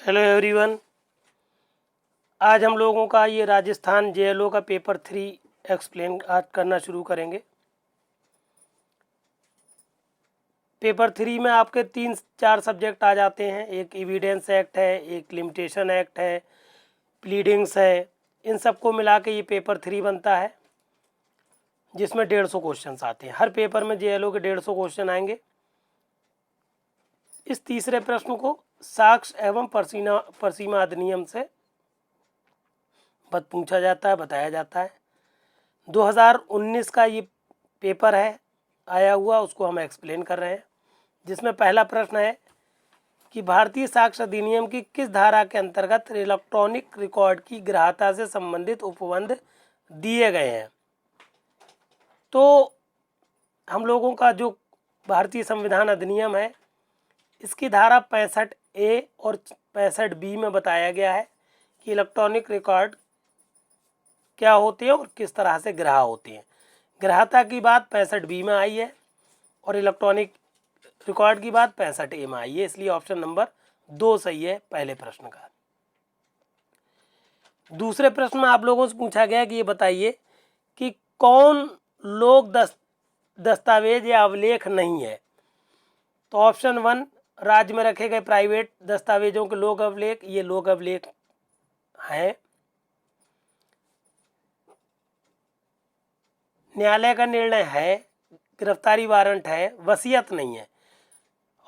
Hello everyone. आज हम लोगों का ये राजस्थान जेएलओ का पेपर 3 एक्सप्लेन आज करना शुरू करेंगे। पेपर 3 में आपके 3-4 सब्जेक्ट आ जाते हैं। एक एविडेंस एक्ट है, एक लिमिटेशन एक्ट है, प्लीडिंग्स है। इन सबको मिला के ये पेपर 3 बनता है, जिसमें 150 क्वेश्चन आते हैं। हर पेपर में जेएलओ के 150 क्वेश्चन आएंगे। इस तीसरे प्रश्न को साक्ष्य एवं परसीमा अधिनियम से पूछा जाता है, बताया जाता है। 2019 का ये पेपर है आया हुआ, उसको हम एक्सप्लेन कर रहे हैं। जिसमें पहला प्रश्न है कि भारतीय साक्ष्य अधिनियम की किस धारा के अंतर्गत इलेक्ट्रॉनिक रिकॉर्ड की ग्राह्यता से संबंधित उपबंध दिए गए हैं। तो हम लोगों का जो भारतीय संविधान अधिनियम है, इसकी धारा 65A और 65B में बताया गया है कि इलेक्ट्रॉनिक रिकॉर्ड क्या होते हैं और किस तरह से ग्राह्य होते हैं। ग्राह्यता की बात 65B में आई है और इलेक्ट्रॉनिक रिकॉर्ड की बात 65A में आई है, इसलिए ऑप्शन नंबर 2 सही है पहले प्रश्न का। दूसरे प्रश्न में आप लोगों से पूछा गया कि ये बताइए कि कौन लोक दस्तावेज या अभिलेख नहीं है। तो ऑप्शन 1 राज्य में रखे गए प्राइवेट दस्तावेजों के लोक अभिलेख, ये लोक अभिलेख हैं। न्यायालय का निर्णय है, गिरफ्तारी वारंट है, वसीयत नहीं है।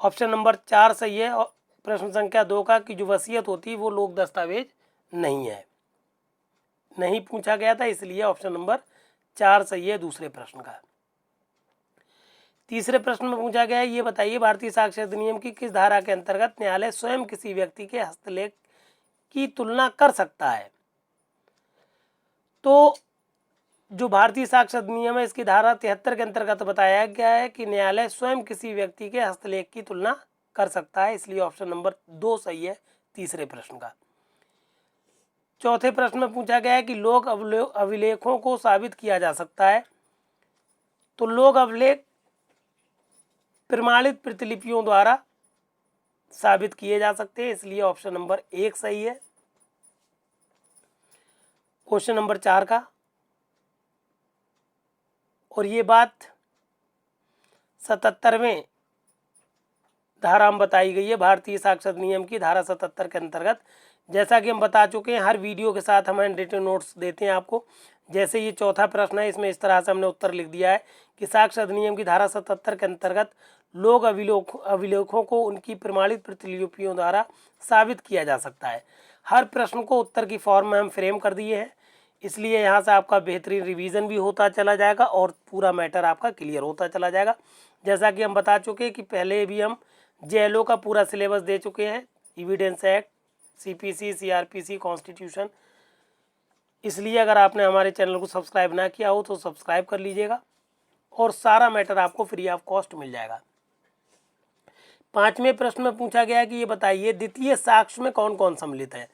ऑप्शन नंबर 4 सही है। और प्रश्न संख्या 2 का कि जो वसीयत होती है वो लोक दस्तावेज नहीं है, नहीं पूछा गया था, इसलिए ऑप्शन नंबर 4 सही है दूसरे प्रश्न का। तीसरे प्रश्न में पूछा गया है, ये बताइए भारतीय साक्ष्य अधिनियम की किस धारा के अंतर्गत न्यायालय स्वयं किसी व्यक्ति के हस्तलेख की तुलना कर सकता है। तो जो भारतीय साक्ष्य अधिनियम है, इसकी धारा 73 के अंतर्गत बताया गया है कि न्यायालय स्वयं किसी व्यक्ति के हस्तलेख की तुलना कर सकता है, इसलिए ऑप्शन नंबर 2 सही है तीसरे प्रश्न का। चौथे प्रश्न में पूछा गया है कि लोक अभिलेखों को साबित किया जा सकता है। तो लोक अभिलेख प्रमाणित प्रतिलिपियों द्वारा साबित किए जा सकते हैं, इसलिए ऑप्शन नंबर 1 सही है। क्वेश्चन नंबर 4 का, और ये बात 77वें धारा में बताई गई है भारतीय साक्ष्य अधिनियम की धारा 77 के अंतर्गत। जैसा कि हम बता चुके हैं, हर वीडियो के साथ हम रिटन नोट्स देते हैं आपको। जैसे ये चौथा प्रश्न है, इसमें इस तरह से हमने उत्तर लिख दिया है कि साक्ष्य अधिनियम की धारा 77 के अंतर्गत लोक अभिलेखों को उनकी प्रमाणित प्रतिलिपियों द्वारा साबित किया जा सकता है। हर प्रश्न को उत्तर की फॉर्म में हम फ्रेम कर दिए हैं, इसलिए यहाँ से आपका बेहतरीन रिवीजन भी होता चला जाएगा और पूरा मैटर आपका क्लियर होता चला जाएगा। जैसा कि हम बता चुके हैं कि पहले भी हम जेएलओ का पूरा सिलेबस दे चुके हैं, evidence act, CPC, CrPC, constitution. इसलिए अगर आपने हमारे चैनल को सब्सक्राइब ना किया हो तो सब्सक्राइब कर लीजिएगा और सारा मैटर आपको फ्री ऑफ कॉस्ट मिल जाएगा। 5वें प्रश्न में पूछा गया है कि ये बताइए द्वितीय साक्ष्य में कौन कौन सम्मिलित है।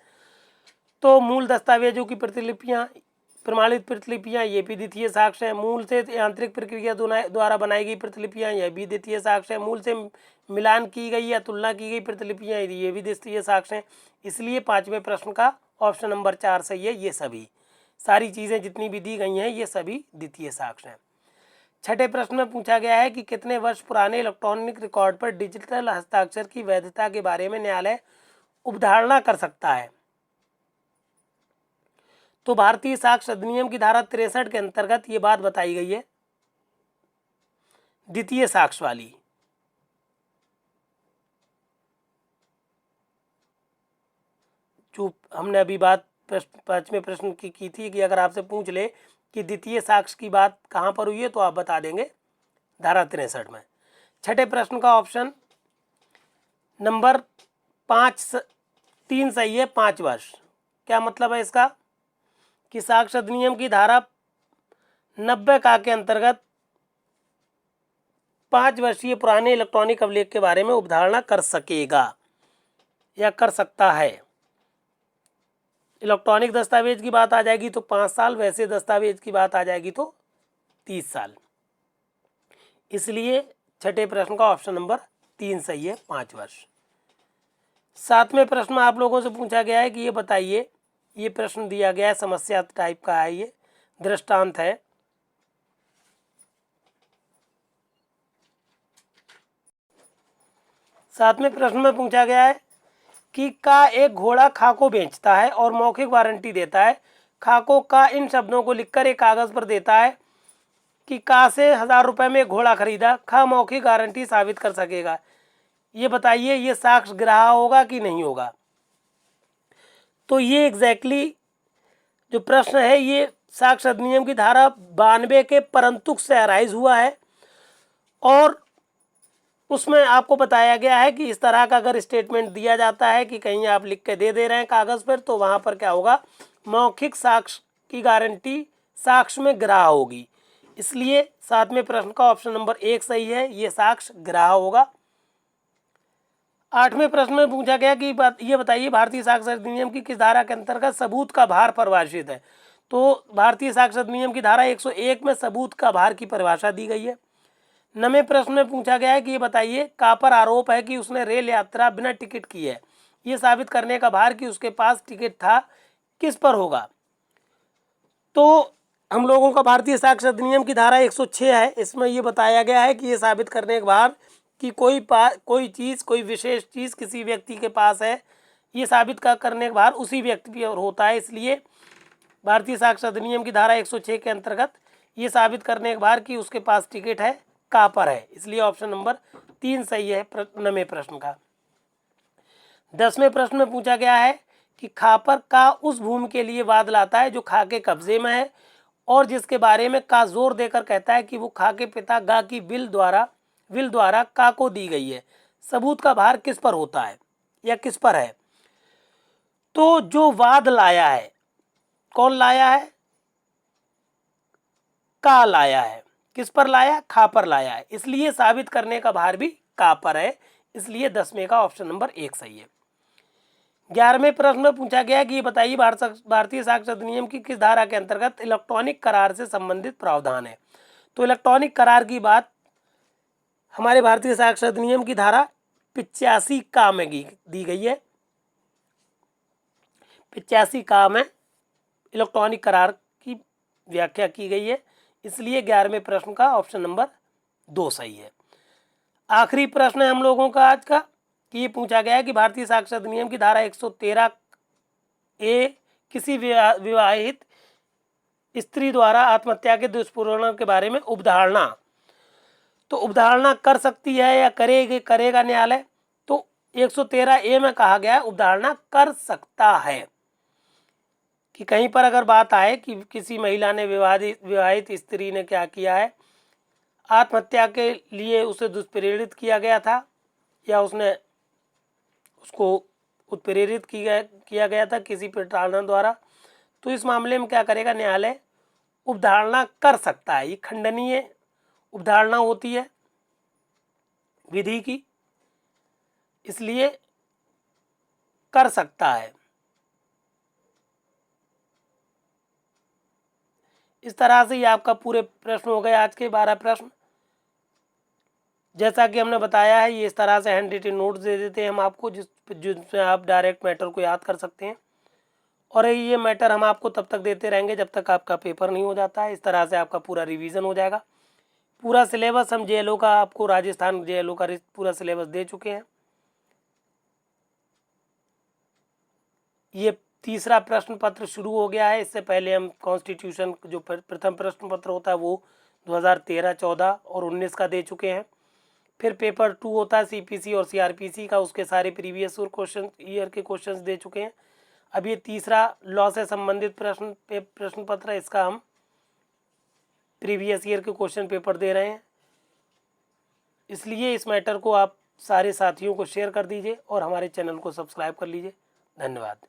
तो मूल दस्तावेजों की प्रतिलिपियां, प्रमाणित प्रतिलिपियां, ये भी द्वितीय साक्ष्य है। मूल से यांत्रिक प्रक्रिया द्वारा बनाई गई प्रतिलिपियां, यह भी द्वितीय साक्ष्य है। मूल से मिलान की गई या तुलना की गई प्रतिलिपियां, ये भी द्वितीय साक्ष्य है। इसलिए 5वें प्रश्न का ऑप्शन नंबर 4 सही है। ये सभी सारी चीज़ें जितनी भी दी गई हैं, ये सभी द्वितीय साक्ष्य हैं। 6ठे प्रश्न में पूछा गया है कि कितने वर्ष पुराने इलेक्ट्रॉनिक रिकॉर्ड पर डिजिटल हस्ताक्षर की वैधता के बारे में न्यायालय उपधारणा कर सकता है। तो भारतीय साक्ष्य अधिनियम की धारा 63 के अंतर्गत ये बात बताई गई है, द्वितीय साक्ष्य वाली। जो हमने अभी बात 5वें प्रश्न की थी कि अगर आपसे पूछ ले कि द्वितीय साक्ष्य की बात कहाँ पर हुई है, तो आप बता देंगे धारा 63 में। 6ठे प्रश्न का ऑप्शन नंबर 3 सही है, 5 वर्ष। क्या मतलब है इसका कि साक्ष्य अधिनियम की धारा 90 का के अंतर्गत 5 वर्षीय पुराने इलेक्ट्रॉनिक अभिलेख के बारे में उपधारणा कर सकेगा या कर सकता है। इलेक्ट्रॉनिक दस्तावेज की बात आ जाएगी तो 5 साल, वैसे दस्तावेज की बात आ जाएगी तो 30 साल। इसलिए 6ठे प्रश्न का ऑप्शन नंबर 3 सही है, 5 वर्ष। 7वें प्रश्न में आप लोगों से पूछा गया है कि ये बताइए, ये प्रश्न दिया गया है, समस्या टाइप का है, ये दृष्टांत है। सातवें प्रश्न में पूछा गया है कि का एक घोड़ा खाको बेचता है और मौखिक वारंटी देता है। खाको का इन शब्दों को लिखकर एक कागज पर देता है कि का से 1000 रुपये में एक घोड़ा खरीदा। खा मौखिक गारंटी साबित कर सकेगा। ये बताइए ये साक्ष्य ग्राह्य होगा कि नहीं होगा। तो ये एग्जैक्टली जो प्रश्न है ये साक्ष्य अधिनियम की धारा 92 के परंतुक से अराइज हुआ है और उसमें आपको बताया गया है कि इस तरह का अगर स्टेटमेंट दिया जाता है कि कहीं आप लिख के दे रहे हैं कागज पर, तो वहां पर क्या होगा, मौखिक साक्ष्य की गारंटी साक्ष्य में ग्राह्य होगी। इसलिए 7वें प्रश्न का ऑप्शन नंबर 1 सही है, ये साक्ष्य ग्राह्य होगा। 8वें प्रश्न में पूछा गया कि ये बताइए भारतीय साक्ष्य अधिनियम की किस धारा के अंतर्गत सबूत का भार परिभाषित है। तो भारतीय साक्ष्य अधिनियम की धारा 101 में सबूत का भार की परिभाषा दी गई है। 9वें प्रश्न में पूछा गया है कि ये बताइए का पर आरोप है कि उसने रेल यात्रा बिना टिकट की है। ये साबित करने का भार कि उसके पास टिकट था किस पर होगा। तो हम लोगों का भारतीय साक्ष्य अधिनियम की धारा 106 है, इसमें ये बताया गया है कि ये साबित करने के बाद कि कोई चीज़, कोई विशेष चीज़ किसी व्यक्ति के पास है, ये साबित करने के बाद उसी व्यक्ति पर होता है। इसलिए भारतीय साक्ष्य अधिनियम की धारा 106 के अंतर्गत ये साबित करने के बाद कि उसके पास टिकट है का पर है। इसलिए ऑप्शन नंबर 3 सही है 9वें प्रश्न का। 10वें प्रश्न में पूछा गया है कि खापर का उस भूमि के लिए वाद लाता है जो खा के कब्जे में है और जिसके बारे में का जोर देकर कहता है कि वो खा के पिता गा की विल द्वारा का को दी गई है। सबूत का भार किस पर होता है या किस पर है। तो जो वाद लाया है, कौन लाया है, का लाया है। किस पर लाया, खा पर लाया है, इसलिए साबित करने का भार भी का पर है। इसलिए 10वें का ऑप्शन नंबर 1 सही है। 11वें प्रश्न में पूछा गया कि ये बताइए भारतीय साक्ष्य अधिनियम की किस धारा के अंतर्गत इलेक्ट्रॉनिक करार से संबंधित प्रावधान है। तो इलेक्ट्रॉनिक करार की बात हमारे भारतीय साक्ष्य अधिनियम की धारा 85 का में दी गई है। 85 का में इलेक्ट्रॉनिक करार की व्याख्या की गई है। इसलिए 11वें प्रश्न का ऑप्शन नंबर 2 सही है। आखिरी प्रश्न है हम लोगों का आज का कि ये पूछा गया है कि भारतीय साक्ष्य अधिनियम की धारा 113 ए किसी विवाहित स्त्री द्वारा आत्महत्या के दुष्परिणाम के बारे में उपधारणा, तो उपधारणा कर सकती है या करेगा न्यायालय। तो 113 ए में कहा गया है उपधारणा कर सकता है कि कहीं पर अगर बात आए कि किसी महिला ने विवाहित स्त्री ने क्या किया है, आत्महत्या के लिए उसे दुष्प्रेरित किया गया था या उसको उत्प्रेरित किया गया था किसी प्रताड़ना द्वारा, तो इस मामले में क्या करेगा न्यायालय, उपधारणा कर सकता है। ये खंडनीय उपधारणा होती है विधि की, इसलिए कर सकता है। इस तरह से ये आपका पूरे प्रश्न हो गए आज के 12 प्रश्न। जैसा कि हमने बताया है ये इस तरह से हैंड रिटन नोट्स दे देते हैं हम आपको जिसमें आप डायरेक्ट मैटर को याद कर सकते हैं और ये मैटर हम आपको तब तक देते रहेंगे जब तक आपका पेपर नहीं हो जाता है। इस तरह से आपका पूरा रिवीजन हो जाएगा। पूरा सिलेबस हम JLO का आपको राजस्थान JLO का पूरा सिलेबस दे चुके हैं। ये तीसरा प्रश्न पत्र शुरू हो गया है। इससे पहले हम कॉन्स्टिट्यूशन जो प्रथम प्रश्न पत्र होता है वो 2013, 14 और 19 का दे चुके हैं। फिर पेपर 2 होता है CPC और CRPC का, उसके सारे प्रीवियस ईयर के क्वेश्चंस दे चुके हैं। अब ये तीसरा लॉ से संबंधित प्रश्न पत्र है, इसका हम प्रीवियस ईयर के क्वेश्चन पेपर दे रहे हैं। इसलिए इस मैटर को आप सारे साथियों को शेयर कर दीजिए और हमारे चैनल को सब्सक्राइब कर लीजिए। धन्यवाद।